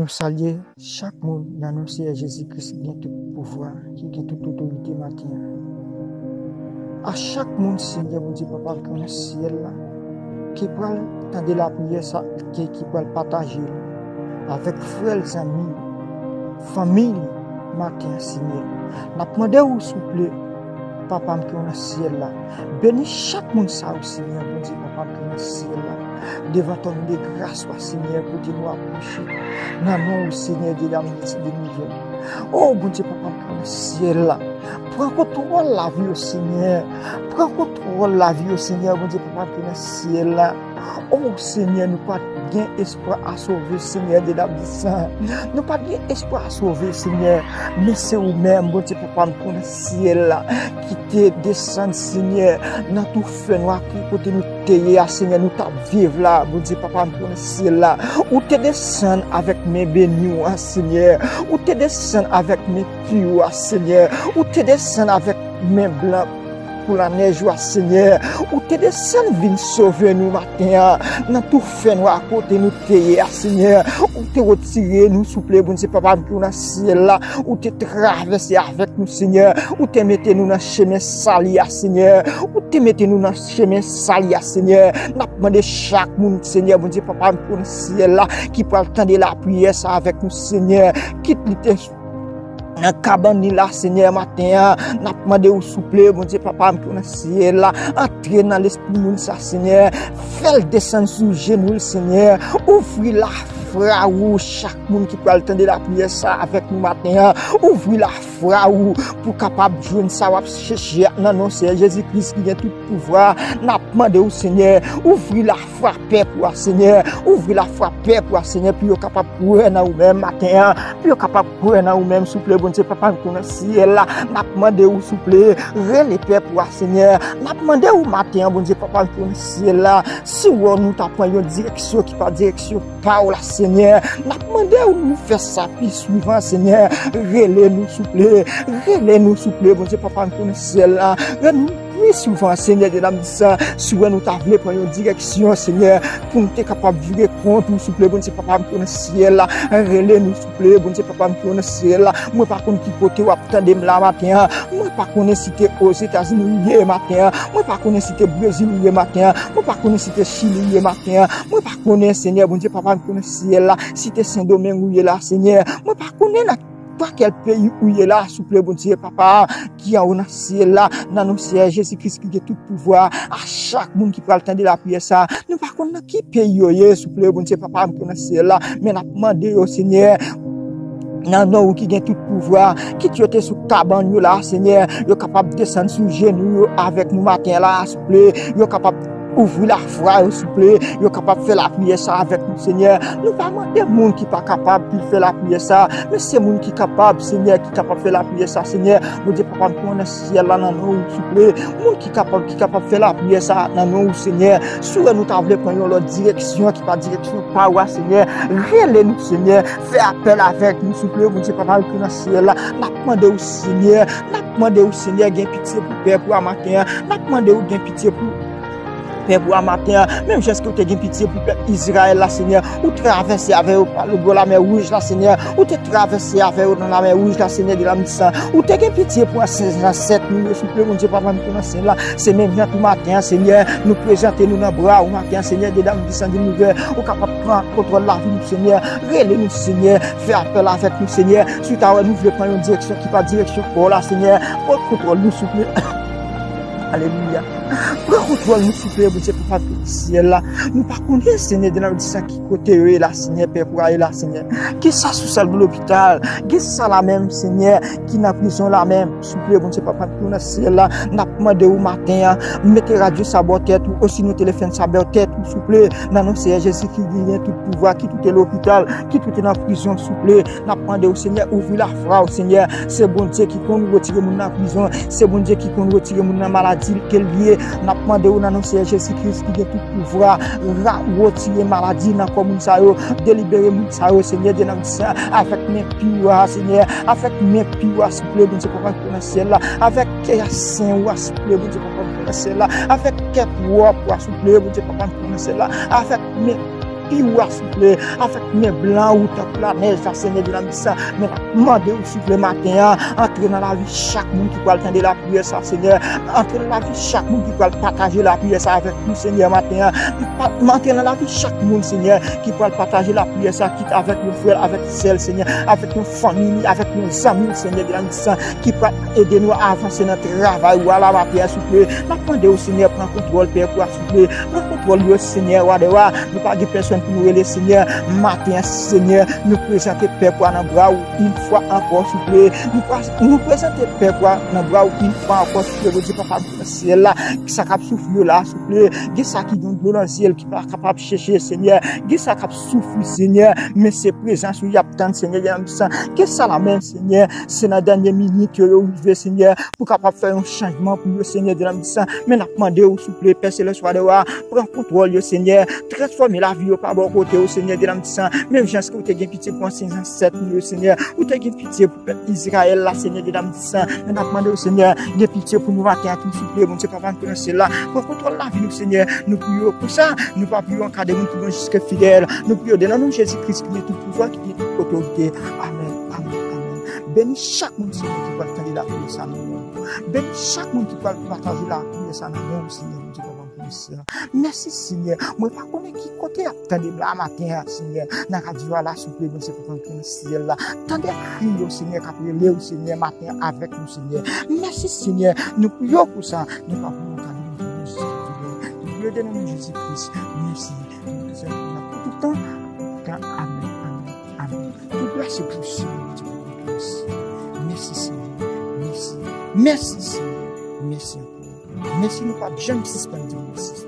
nous saluer chaque monde dans notre Seigneur Jésus-Christ qui a tout pouvoir, qui a toute autorité matin. À chaque monde, Seigneur, mon Dieu, Papa, qui est dans le ciel, qui peut tendre la prière, qui peut partager avec frères, amis, famille, matin, Seigneur. Nous demandons, s'il vous plaît, Papa, qui est dans le ciel, bénis chaque monde, ça, Seigneur, mon Dieu, Papa, qui est dans le ciel, devant ton nom de grâce, Seigneur, pour nous approcher. Non, non, Seigneur, de la ministre de nouvelles. Oh, bon Dieu, Papa, qui est dans le ciel, prends contrôle la vie au Seigneur. Prends contrôle la vie au Seigneur, mon Dieu, Papa, qui est dans le ciel. Oh Seigneur, nous pas bien espoir à sauver, Seigneur, de l'âme saint. Nous pas bien espoir à sauver, Seigneur. Mais c'est vous-même, bon Dieu, Papa, qui est dans le ciel, qui te descend, Seigneur, dans tout feu noir, qui peut nous tailler, Seigneur, nous t'as vivre là, bon Dieu, Papa, qui est dans le ciel, où te descend avec mes bénis, Seigneur, où te descend avec mes purs, Seigneur, où te descend avec mes blancs pour la neige, Seigneur, où te descend vient sauver nous matin, dans tout fait noir côté nous payer, Seigneur, où te retirer nous souple, bon Dieu, Papa, qui est dans le ciel, où te traverser avec nous, Seigneur, où te mettez nous dans le chemin sali, Seigneur, où te mettez nous dans le chemin sali, Seigneur, n'a demandé chaque monde, Seigneur, bon Dieu, Papa, qui est dans le ciel, qui peut attendre la prière ça avec nous, Seigneur, quitte dans cabane là, Seigneur, matin, n'a demandé au souple, bon Dieu, Papa, qui est dans le ciel, entrer dans l'esprit, moun ça, Seigneur, fais descendre sur genou, Seigneur, ouvrir la fraou, chaque monde qui peut attendre la prière ça avec nous matin, ouvrir la fraou pour capable de jouer ça, chercher dans nos Seigneur Jésus-Christ qui a tout pouvoir, n'a demandé au Seigneur, ouvrir la foi paix pour Seigneur, ouvrir la foi paix pour Seigneur, puis capable de courir dans nous-mêmes matin, puis capable de courir dans nous-mêmes, souple, bon Dieu, Papa, qui est dans le ciel, n'a demandé au souple, relais paix pour Seigneur, n'a demandé au matin, bon Dieu, Papa, qui est dans le ciel, si nous t'apprenons une direction qui pas direction par la Seigneur, n'a demandé où nous faire ça, puis suivant, Seigneur, relais-nous, souple, bon Dieu, Papa, qui est dans le ciel, oui, souvent, Seigneur, de l'âme dit ça, souvent nous t'avons prendre une direction, Seigneur, pour nous être capable de vivre compte, nous souple, bon Dieu, Papa, qui est dans le ciel, relais nous souple, bon Dieu, Papa, qui est dans le ciel, moi, par contre, qui côté ou attendez la matin, moi, par contre, si t'es aux États-Unis, hier matin, moi, par contre, si t'es Brésil, hier matin, moi, par contre, si t'es Chili, hier matin, moi, par contre, Seigneur, bon Dieu, Papa, qui est dans le ciel, si t'es Saint-Domingue, hier là, Seigneur, moi, par contre, quel pays où il est là, souple, bon Dieu, Papa, qui a un ciel là, dans nos Seigneur Jésus-Christ qui a tout pouvoir, à chaque monde qui peut attendre la prière ça, nous par contre, dans qui pays il est, souple, bon Dieu, Papa, qui a un ciel là, mais nous demandé au Seigneur, non, non, qui a tout pouvoir, qui tu étais sous cabane là, Seigneur, il est capable de descendre sur genou avec nous matin là, souple, il est capable ouvrir la foi, s'il vous plaît, il est capable de faire la prière ça avec nous, Seigneur. Nous pas des gens qui pas capable de faire la prière ça, mais c'est gens qui capable, Seigneur, qui capable de faire la prière ça, Seigneur. Mon Dieu, Papa, nous on est ciel là dans nous, s'il vous plaît. Gens qui capable de faire la prière ça dans nous, Seigneur. Soit nous t'avons prendre leur direction qui pas direction par ouais, Seigneur. Relais nous, Seigneur. Fais appel avec nous, s'il vous plaît. Mon Dieu, Papa, nous dans ciel là. N'a demandé au Seigneur, gain pitié pour père pour matin. N'a demandé au gain pitié pour pour un matin, même jusqu'à tu as pitié pour Israël, là, Seigneur, ou traverser avec la mer rouge, là, Seigneur, ou tu traverser avec dans la mer rouge, là, Seigneur, de la mission, ou tu as pitié pour 7 minutes, s'il vous plaît, mon Dieu, Papa, nous là, c'est même bien tout matin, Seigneur, nous présenter nous dans le bras, au matin, Seigneur, de la mission de nouvelles, ou capable de prendre contrôle la vie, Seigneur, relais nous, Seigneur, faire appel avec nous, Seigneur, suite à nous voulons prendre une direction qui pas direction pour là, Seigneur, pour contrôle nous, s'il vous plaît. Alléluia. Prends contrôle, nous souple, bon Dieu, Papa, du ciel là. Nous pas connaître, Seigneur, de la vie ça qui côté là, Seigneur, Père, pour aller là, Seigneur. Qui ça sous salle de l'hôpital, qui ça la même, Seigneur, qui n'a prison la même, souple, bon Dieu, Papa, pour le ciel là. N'a demandé au matin, mettez radio sabot tête, ou aussi nos téléphones sabot tête, ou souple, dans nos Seigneur Jésus qui vient tout pouvoir, qui tout est l'hôpital, qui tout est dans la prison, souple. N'a demandé au Seigneur, ouvrir la foi au Seigneur. C'est bon Dieu qui compte retirer mon dans la prison, c'est bon Dieu qui compte retirer mon dans la maladie. Qu'elle lié, n'a demandé au nom de Jésus-Christ qui a tout pouvoir, retirer maladie dans comme ça, délibérer moun ça, Seigneur, de notre sang, avec mes purs, Seigneur, avec mes purs, s'il vous plaît, bon Dieu, Papa, pour le ciel là, avec quel saint, s'il vous plaît, bon Dieu, Papa, pour le ciel là, avec quel roi, s'il vous plaît, bon Dieu, Papa, pour le ciel là, avec mes piwa, souffle, avec mes blancs ou tant la neige, ça, Seigneur, de la mission. Mais demandez au souffle matin, entrer dans la vie chaque monde qui peut attendre la prière, ça, Seigneur. Entrer dans la vie chaque monde qui peut partager la prière, ça, avec nous, Seigneur, matin. Entrer dans la vie chaque monde, Seigneur, qui peut partager la prière, ça, quitte avec nos frères, avec celles, Seigneur, avec nos familles, avec nos amis, Seigneur, de la mission, qui peut aider nous à avancer notre travail ou à la matière, souffle. Demandez au Seigneur, prends contrôle, Père, pour souffler. Prends contrôle, Seigneur, nous pas de personne pour nous aider, Seigneur. Matin, Seigneur, nous présenter Père pour dans bras une fois encore, souffler. Nous présenter Père pour dans bras une fois encore, souffler. Vous dites, papa, c'est là, qui ça cap souffler là, souffler. Qui ça qui donne de l'eau dans le ciel, qui pas capable de chercher, Seigneur. Qui ça cap souffler, Seigneur. Mais c'est présent, il y a tant, Seigneur, il y a que ça la même, Seigneur. C'est dans la dernière minute que vous vivez, Seigneur, pour capable faire un changement pour le Seigneur de la mission. Mais nous demandons au souffler, Père, c'est le soir de voir, prends contrôle, Seigneur. Transformer la vie par bon côté au Seigneur de la mission. Même gens que vous avez pitié pour 507 000, Seigneur. Vous avez pitié pour Israël, la Seigneur de la mission. Nous demandons au Seigneur, de pitié pour nous matin, tout souffler, bon, c'est pas pour nous, là. Pour contrôler la vie, nous, Seigneur. Nous prions pour ça. Nous pas prions en cas de monde qui vont jusqu'à fidèle. Nous prions dans le nom de Jésus-Christ qui est tout pouvoir, qui est toute autorité. Amen, amen, amen. Bénis chaque monde, Seigneur, qui va attendre la prière, ça, nous. Bénis chaque monde qui va partager la prière, ça, nous, Seigneur. Merci, Seigneur. Moi, pas connais qui côté attendez là matin, Seigneur. Dans la radio, là, souffle, bon, c'est pour le ciel, là. Tendez crier au Seigneur, qu'après au Seigneur, matin, avec nous, Seigneur. Merci, Seigneur. Nous prions pour ça. Nous pas pour nous, nous prions dans le nom de Jésus-Christ. Merci. Nous sommes là tout le temps. Amen, amen, amen. Tout grâce pour Seigneur. Merci, Seigneur. Merci. Merci, Seigneur. Merci encore. Merci, nous pas jamais suspendre. Merci.